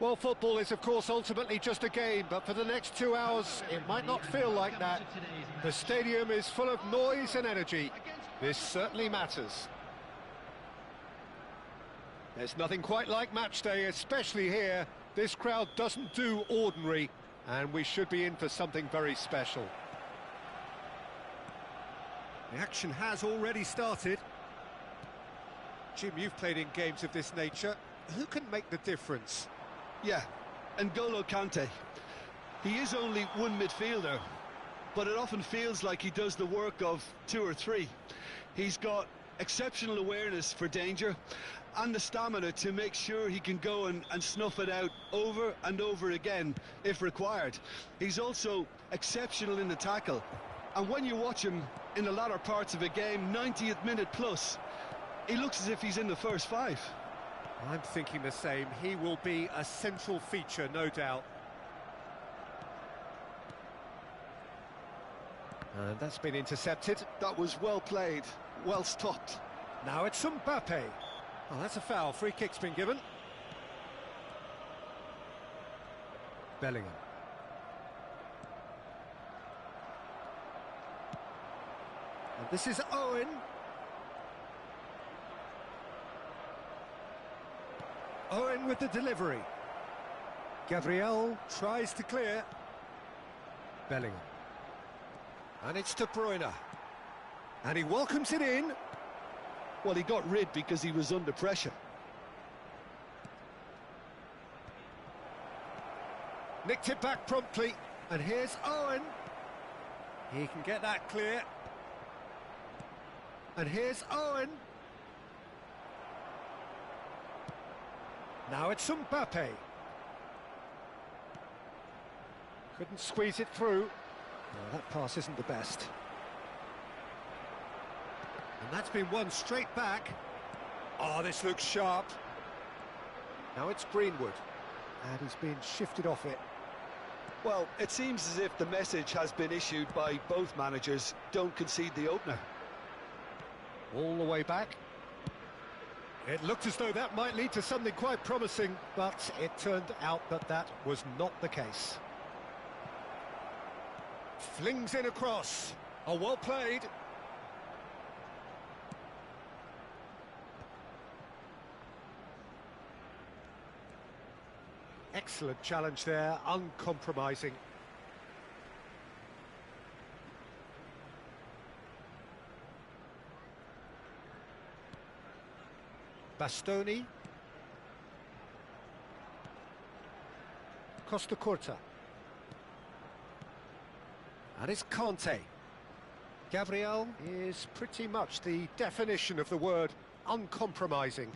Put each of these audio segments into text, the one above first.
Well, football is, of course, ultimately just a game, but for the next 2 hours, it might not feel like that. The stadium is full of noise and energy. This certainly matters. There's nothing quite like match day, especially here. This crowd doesn't do ordinary, and we should be in for something very special. The action has already started. Jim, you've played in games of this nature. Who can make the difference? Yeah, N'Golo Kante. He is only one midfielder, but it often feels like he does the work of two or three. He's got exceptional awareness for danger and the stamina to make sure he can go and snuff it out over and over again if required. He's also exceptional in the tackle, and when you watch him in the latter parts of a game, 90th minute plus, he looks as if he's in the first five. I'm thinking the same. He will be a central feature, no doubt. And that's been intercepted. That was well played, well stopped. Now it's Mbappe. Oh, that's a foul. Free kick's been given. Bellingham. And this is Owen. Owen with the delivery. Gabriel tries to clear. Bellingham. And it's De Bruyne. And he welcomes it in. Well, he got rid because he was under pressure. Nicked it back promptly. And here's Owen. He can get that clear. And here's Owen. Now it's Mbappe. Couldn't squeeze it through. No, that pass isn't the best. And that's been won straight back. Oh, this looks sharp. Now it's Greenwood. And he's been shifted off it. Well, it seems as if the message has been issued by both managers: don't concede the opener. All the way back. It looked as though that might lead to something quite promising, but it turned out that that was not the case. Flings in a cross. Oh, well played. Excellent challenge there, uncompromising. Bastoni. Costa Curta. And it's Kante. Gabriel is pretty much the definition of the word uncompromising.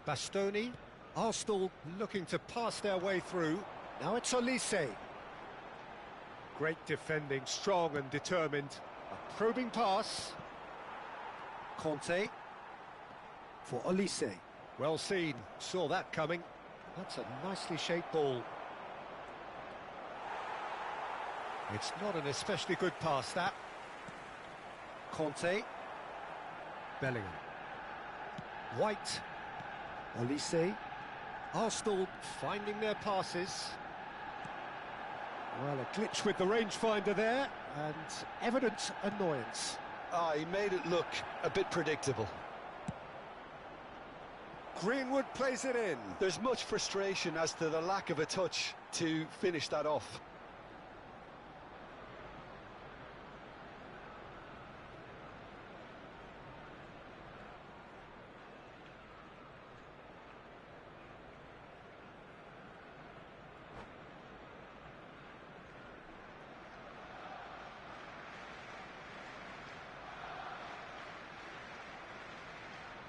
Bastoni. Arsenal looking to pass their way through. Now it's Olise. Great defending, strong and determined. A probing pass. Kante. For Olise. Well seen, saw that coming. That's a nicely shaped ball. It's not an especially good pass, that. Kante. Bellingham. White. Olise. Arsenal finding their passes. Well, a glitch with the rangefinder there, and evident annoyance. He made it look a bit predictable. Greenwood plays it in. There's much frustration as to the lack of a touch to finish that off.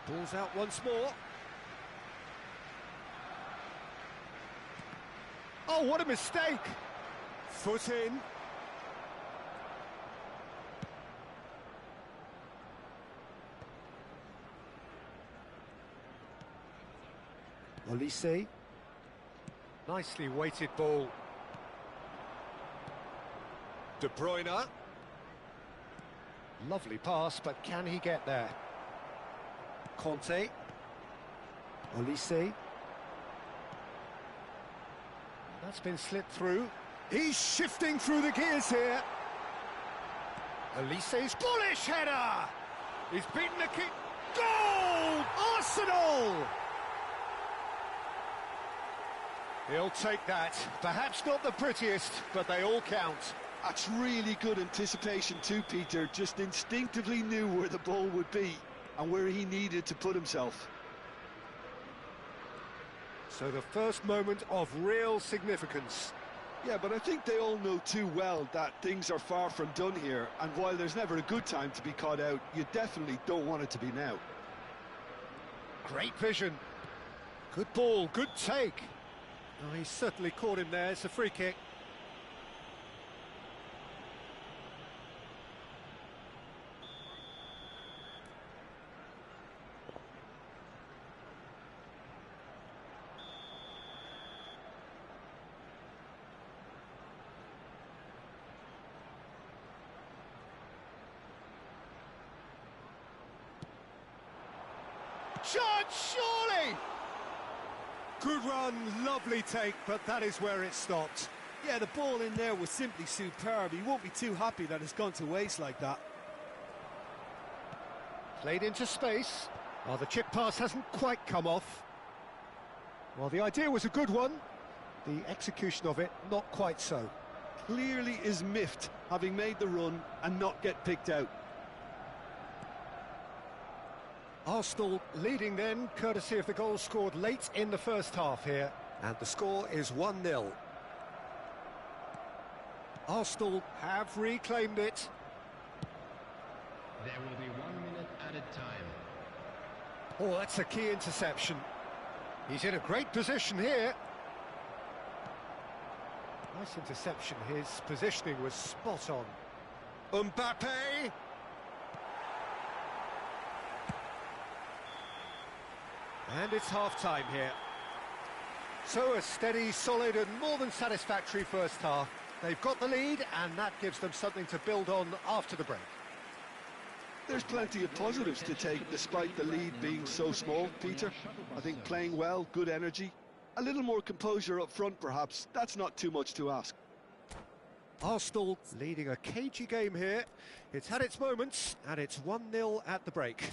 Ball's out once more. Oh, what a mistake! Foot in. Olise. Nicely weighted ball. De Bruyne. Lovely pass, but can he get there? Kante. Olise. That's been slipped through. He's shifting through the gears here. Elise's bullish header! He's beaten the kick. Goal! Arsenal! He'll take that. Perhaps not the prettiest, but they all count. That's really good anticipation too, Peter. Just instinctively knew where the ball would be and where he needed to put himself. So the first moment of real significance. Yeah, but I think they all know too well that things are far from done here, and while there's never a good time to be caught out, you definitely don't want it to be now. Great vision. Good ball, good take. Oh, he certainly caught him there. It's a free kick. Shot, surely! Good run, lovely take, but that is where it stopped. Yeah, the ball in there was simply superb. He won't be too happy that it's gone to waste like that. Played into space. Oh, the chip pass hasn't quite come off. Well, the idea was a good one. The execution of it, not quite so. Clearly is miffed, having made the run and not get picked out. Arsenal leading then, courtesy of the goal scored late in the first half here. And the score is 1-0. Arsenal have reclaimed it. There will be 1 minute added time. Oh, that's a key interception. He's in a great position here. Nice interception. His positioning was spot on. Mbappe! And it's half-time here. So a steady, solid and more than satisfactory first half. They've got the lead and that gives them something to build on after the break. There's plenty of positives to take despite the lead being so small, Peter. I think playing well, good energy, a little more composure up front perhaps, that's not too much to ask. Arsenal leading a cagey game here. It's had its moments and it's 1-0 at the break.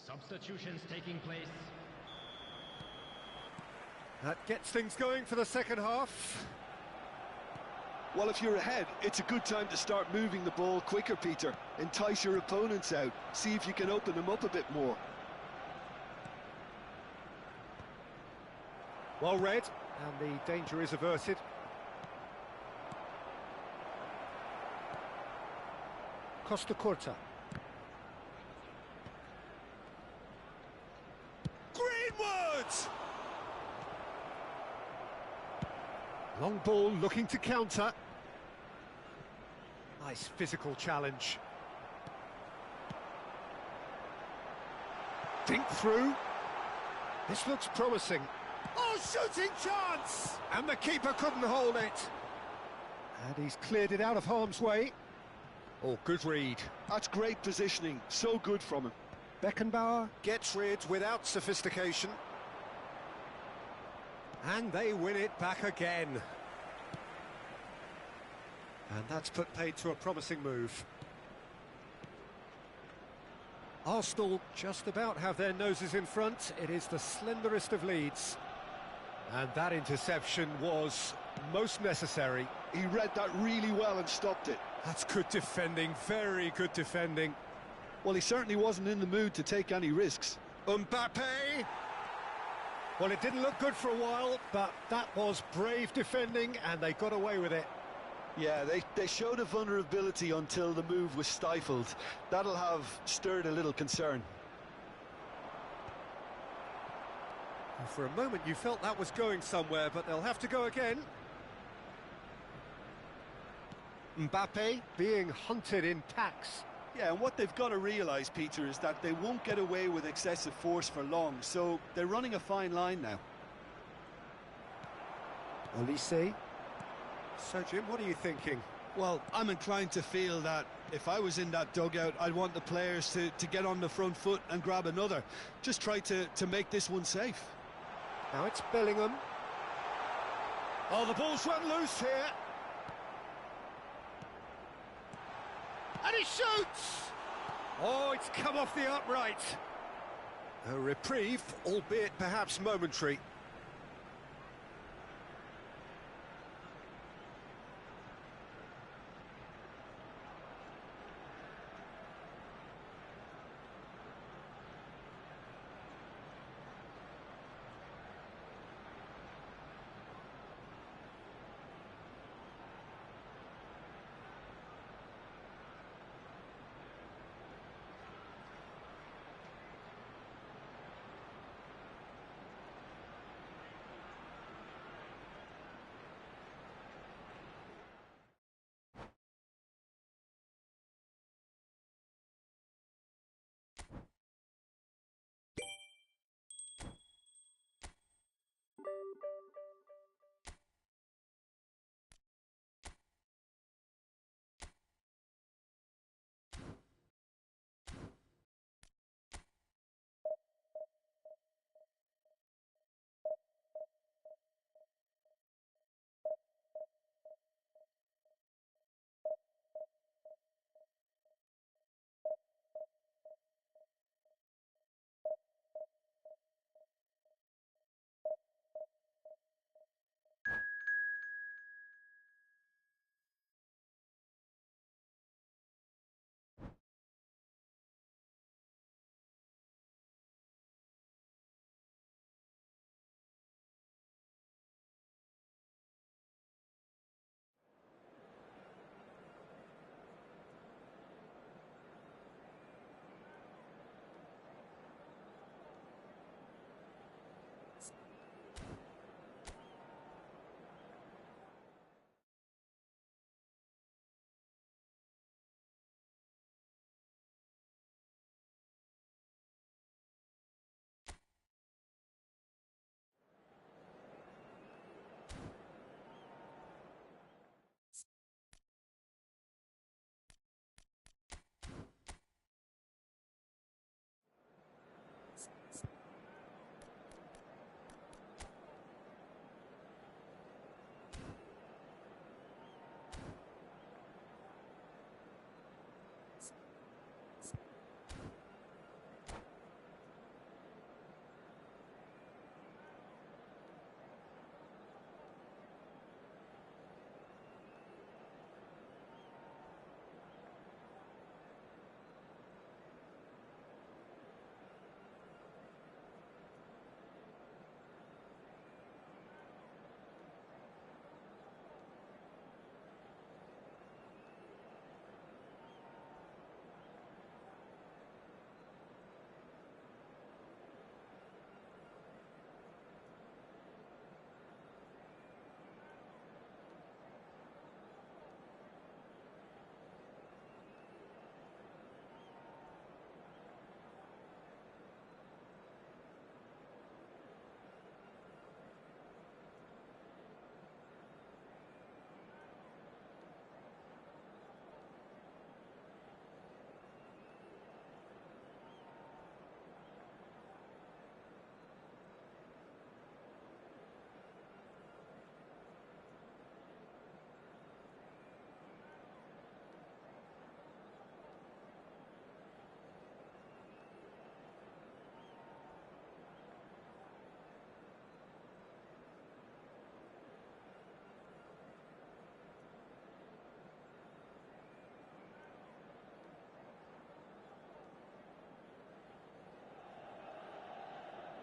Substitutions taking place. That gets things going for the second half. Well, if you're ahead, it's a good time to start moving the ball quicker, Peter. Entice your opponents out. See if you can open them up a bit more. Well read, and the danger is averted. Costa Curta. Greenwood! Long ball looking to counter. Nice physical challenge. Think through. This looks promising. Oh, shooting chance! And the keeper couldn't hold it. And he's cleared it out of harm's way. Oh, good read. That's great positioning, so good from him. Beckenbauer gets rid without sophistication. And they win it back again. And that's put paid to a promising move. Arsenal just about have their noses in front. It is the slenderest of leads. And that interception was most necessary. He read that really well and stopped it. That's good defending, very good defending. Well, he certainly wasn't in the mood to take any risks. Mbappe! Well, it didn't look good for a while, but that was brave defending and they got away with it. Yeah, they showed a vulnerability until the move was stifled. That'll have stirred a little concern. Well, for a moment you felt that was going somewhere, but they'll have to go again. Mbappe being hunted in packs. Yeah, and what they've got to realise, Peter, is that they won't get away with excessive force for long, so they're running a fine line now. Olise. So, Jim, what are you thinking? Well, I'm inclined to feel that if I was in that dugout, I'd want the players to get on the front foot and grab another. Just try to make this one safe. Now it's Bellingham. Oh, the ball's run loose here. And he shoots! Oh, it's come off the upright. A reprieve, albeit perhaps momentary.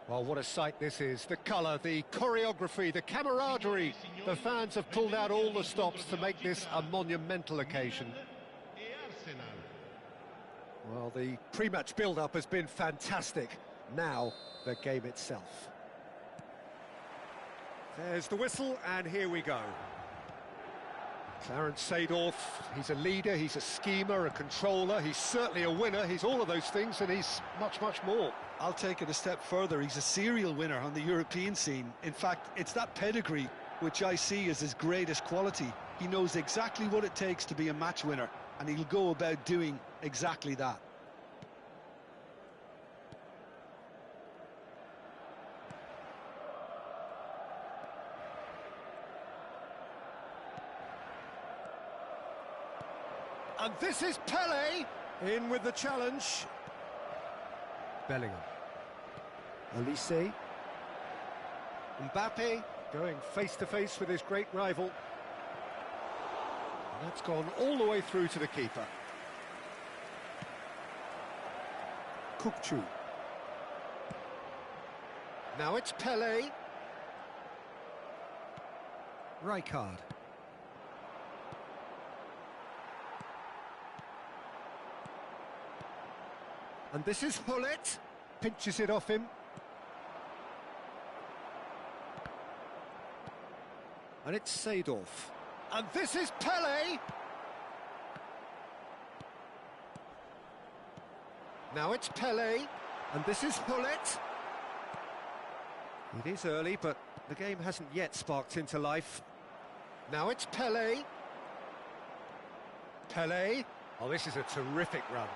Well, what a sight this is. The colour, the choreography, the camaraderie. The fans have pulled out all the stops to make this a monumental occasion. Well, the pre-match build-up has been fantastic. Now, the game itself. There's the whistle, and here we go. Clarence Seedorf, he's a leader, he's a schemer, a controller, he's certainly a winner, he's all of those things, and he's much, much more. I'll take it a step further. He's a serial winner on the European scene. In fact, it's that pedigree which I see as his greatest quality. He knows exactly what it takes to be a match winner, and he'll go about doing exactly that. And this is Pele. In with the challenge. Bellingham. Olise. Mbappe going face-to-face with his great rival. And that's gone all the way through to the keeper. Kukçu. Now it's Pele. Rijkaard. And this is Hullet. Pinches it off him. And it's Seedorf. And this is Pele. Now it's Pele. And this is Hullet. It is early, but the game hasn't yet sparked into life. Now it's Pele. Pele. Oh, this is a terrific run.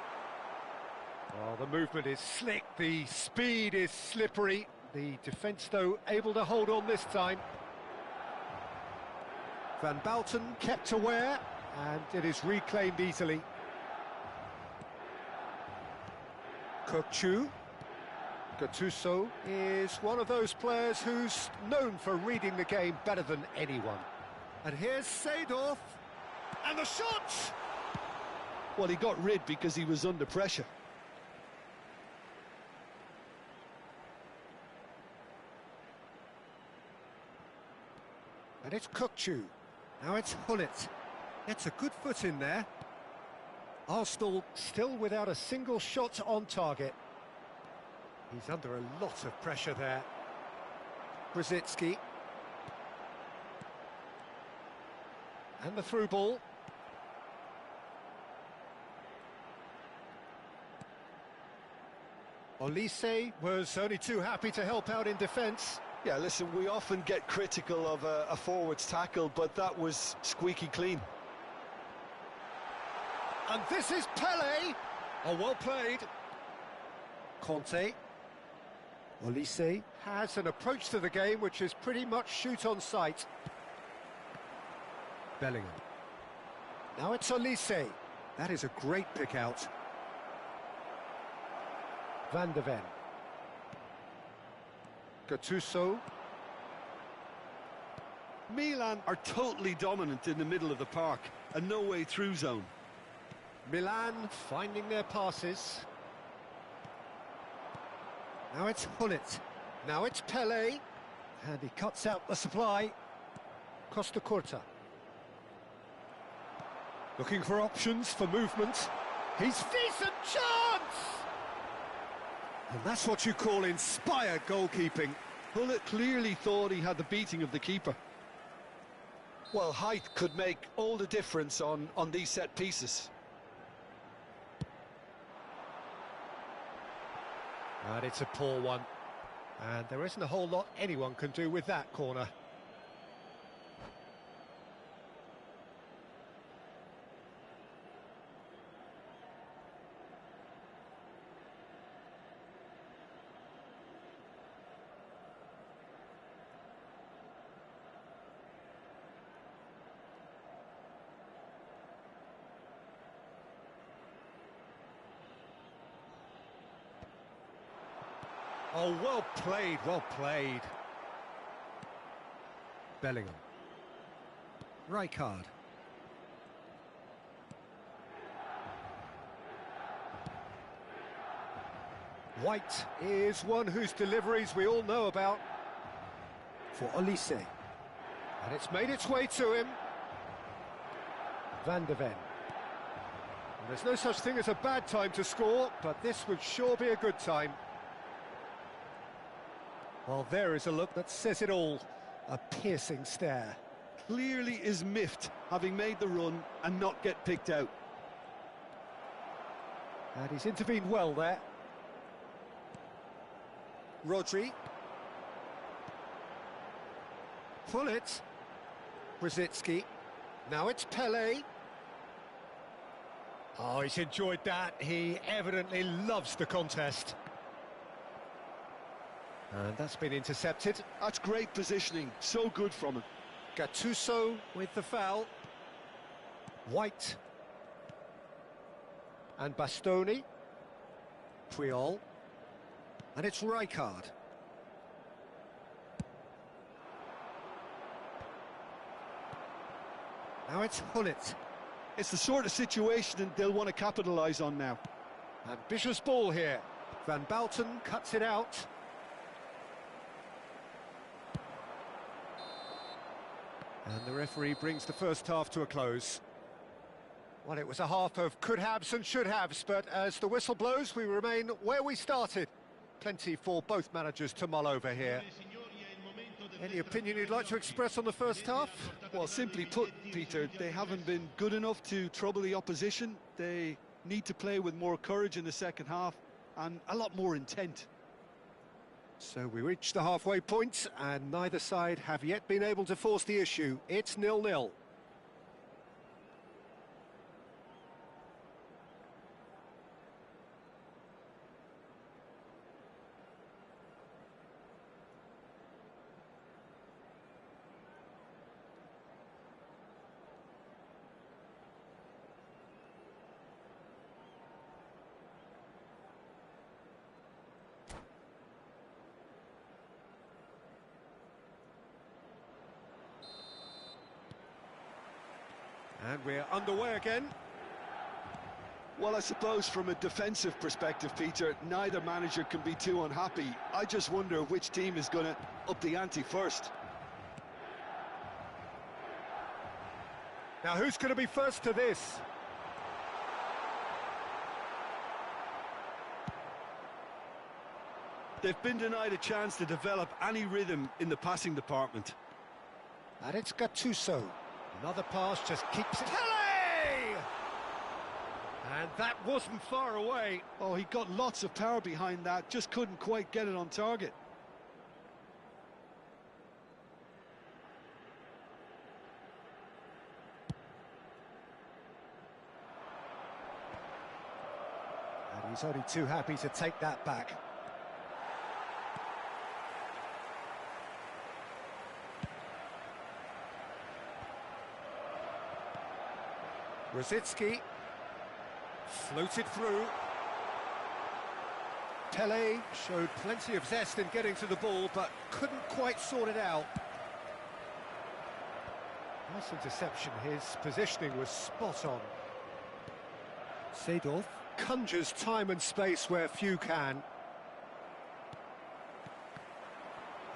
Oh, the movement is slick, the speed is slippery. The defence, though, able to hold on this time. Van Bouten kept aware, and it is reclaimed easily. Kukçu. Gattuso is one of those players who's known for reading the game better than anyone. And here's Seedorf, and the shot! Well, he got rid because he was under pressure. And it's Kukçu. Now it's Hullet. Gets a good foot in there. Arsenal still without a single shot on target. He's under a lot of pressure there. Brzezinski. And the through ball. Olise was only too happy to help out in defence. Yeah, listen, we often get critical of a forward's tackle, but that was squeaky clean. And this is Pele. Oh, well played. Conte. Olise has an approach to the game which is pretty much shoot on sight. Bellingham. Now it's Olise. That is a great pick out. Van de Ven. Gattuso. Milan are totally dominant in the middle of the park, a no-way through zone. Milan finding their passes. Now it's Hullet. Now it's Pele. And he cuts out the supply. Costa Curta. Looking for options for movement. He's decent chance! And that's what you call inspired goalkeeping. Hullet clearly thought he had the beating of the keeper. Well, height could make all the difference on these set pieces. And it's a poor one. And there isn't a whole lot anyone can do with that corner. Oh, well played, well played. Bellingham. Rijkaard. White is one whose deliveries we all know about. For Olise. And it's made its way to him. Van de Ven. And there's no such thing as a bad time to score, but this would sure be a good time. Well, there is a look that says it all. A piercing stare. Clearly is miffed, having made the run and not get picked out. And he's intervened well there. Rodri. Hullet. Brzezinski. Now it's Pele. Oh, he's enjoyed that. He evidently loves the contest. And that's been intercepted. That's great positioning, so good from him. Gattuso with the foul. White. And Bastoni. Puyol. And it's Rijkaard. Now it's Hullet. It's the sort of situation they'll want to capitalise on now. Ambitious ball here. Van Balten cuts it out. And the referee brings the first half to a close. Well, it was a half of could-haves and should-haves, but as the whistle blows, we remain where we started. Plenty for both managers to mull over here. Any opinion you'd like to express on the first half? Well, simply put, Peter, they haven't been good enough to trouble the opposition. They need to play with more courage in the second half and a lot more intent. So we reach the halfway point, and neither side have yet been able to force the issue. It's 0-0. And we're underway again. Well, I suppose from a defensive perspective, Peter, neither manager can be too unhappy. I just wonder which team is going to up the ante first. Now, who's going to be first to this? They've been denied a chance to develop any rhythm in the passing department. And it's Gattuso. Another pass just keeps it. Pele! And that wasn't far away. Oh, he got lots of power behind that, just couldn't quite get it on target. And he's only too happy to take that back. Brzezinski floated through. Pele showed plenty of zest in getting to the ball, but couldn't quite sort it out. Nice interception. His positioning was spot on. Seedorf conjures time and space where few can.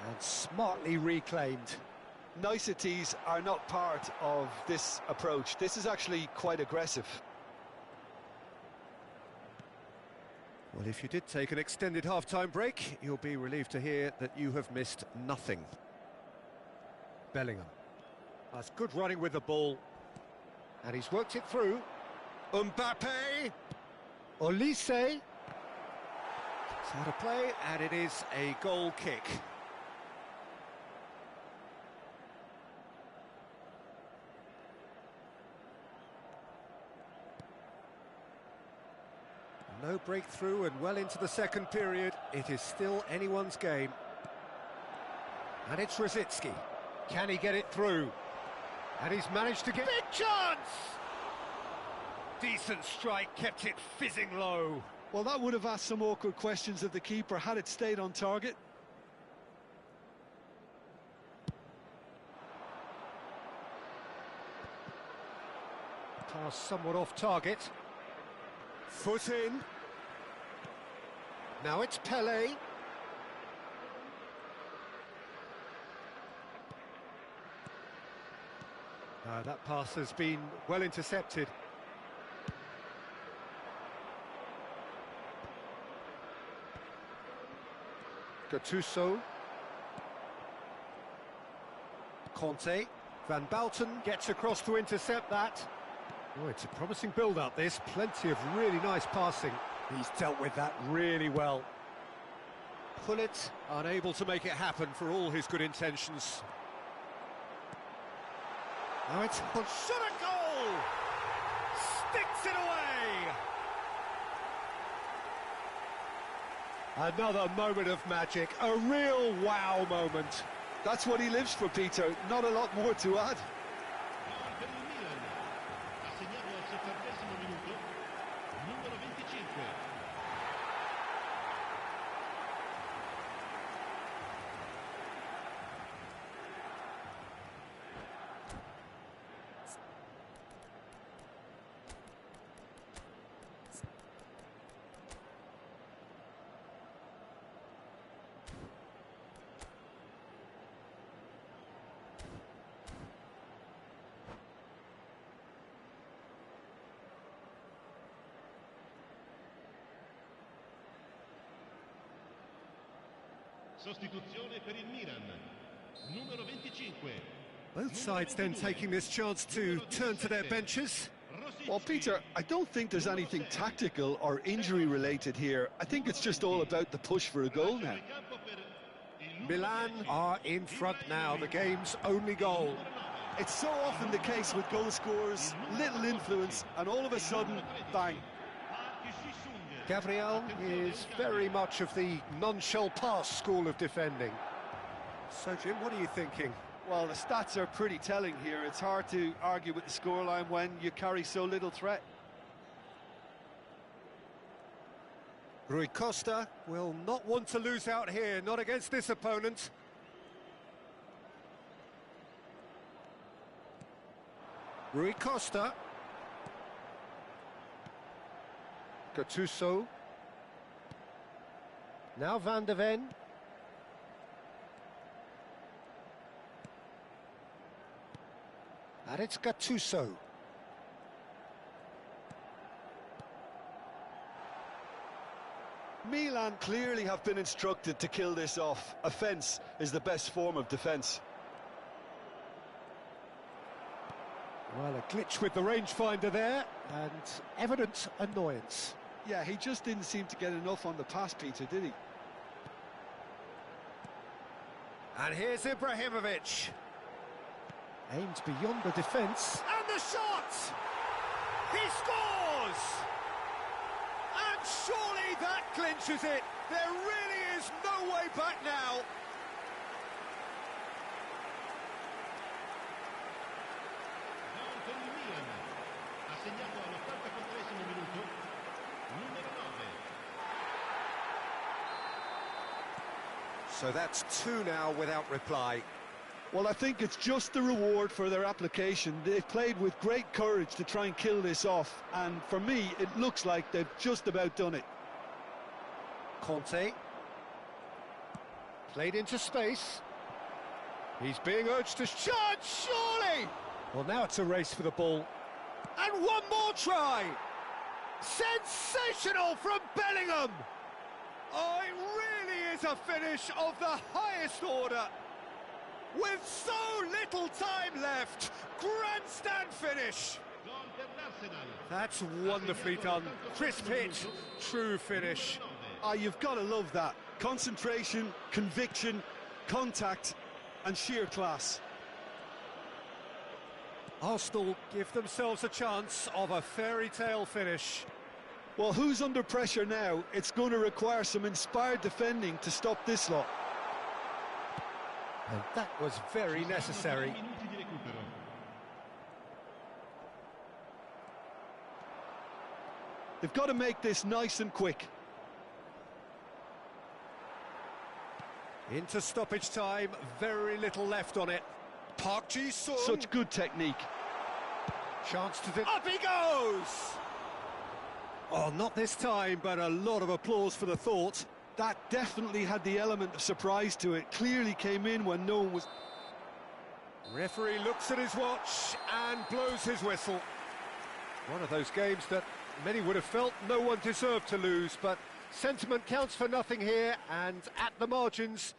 And smartly reclaimed. Niceties are not part of this approach. This is actually quite aggressive. Well, if you did take an extended half-time break, you'll be relieved to hear that you have missed nothing. Bellingham. That's good running with the ball. And he's worked it through. Mbappe. Olise. It's out of play, and it is a goal kick. No breakthrough and well into the second period. It is still anyone's game. And it's Rosicky. Can he get it through? And he's managed to get... Big chance! Decent strike, kept it fizzing low. Well, that would have asked some awkward questions of the keeper had it stayed on target. Pass somewhat off target. Foot in. Now it's Pele. That pass has been well intercepted. Gattuso. Conte. Van Balten gets across to intercept that. Oh, it's a promising build-up, this. Plenty of really nice passing. He's dealt with that really well. Hullet unable to make it happen for all his good intentions. Now it's on shot at goal! Sticks it away! Another moment of magic, a real wow moment. That's what he lives for, Peter. Not a lot more to add. Per il Milan, ha segnato al 70° minuto, numero 25. Sostituzione per il Milan, numero 25. Both sides then taking this chance to turn to their benches. Well, Peter, I don't think there's anything tactical or injury related here. I think it's just all about the push for a goal now. Milan are in front now, the game's only goal. It's so often the case with goal scorers, little influence, and all of a sudden, bang. Gabriel is very much of the non-shell pass school of defending. So, Jim, what are you thinking? Well, the stats are pretty telling here. It's hard to argue with the scoreline when you carry so little threat. Rui Costa will not want to lose out here, not against this opponent. Rui Costa. Gattuso. Now Van de Ven. And it's Gattuso. Milan clearly have been instructed to kill this off. Offence is the best form of defence. Well, a glitch with the rangefinder there, and evident annoyance. Yeah, he just didn't seem to get enough on the pass, Peter, did he? And here's Ibrahimovic. Aims beyond the defence. And the shot! He scores! And surely that clinches it. There really is no way back now. Per il Milan, ha segnato all'84° minuto, numero 9. So that's two now without reply. Well, I think it's just the reward for their application. They've played with great courage to try and kill this off, and for me, it looks like they've just about done it. Conte. Played into space. He's being urged to shot, surely! Well, now it's a race for the ball. And one more try! Sensational from Bellingham! Oh, it really is a finish of the highest order. With so little time left, grandstand finish. That's wonderfully done. Crisp hit, true finish. Ah, you've got to love that. Concentration, conviction, contact, and sheer class. Arsenal give themselves a chance of a fairy tale finish. Well, who's under pressure now? It's going to require some inspired defending to stop this lot. And that was very necessary. They've got to make this nice and quick. Into stoppage time, very little left on it. Park Ji-sung. Such good technique. Chance to... Up he goes! Oh, not this time, but a lot of applause for the thought. That definitely had the element of surprise to it. Clearly came in when no one was... Referee looks at his watch and blows his whistle. One of those games that many would have felt no one deserved to lose, but sentiment counts for nothing here, and at the margins,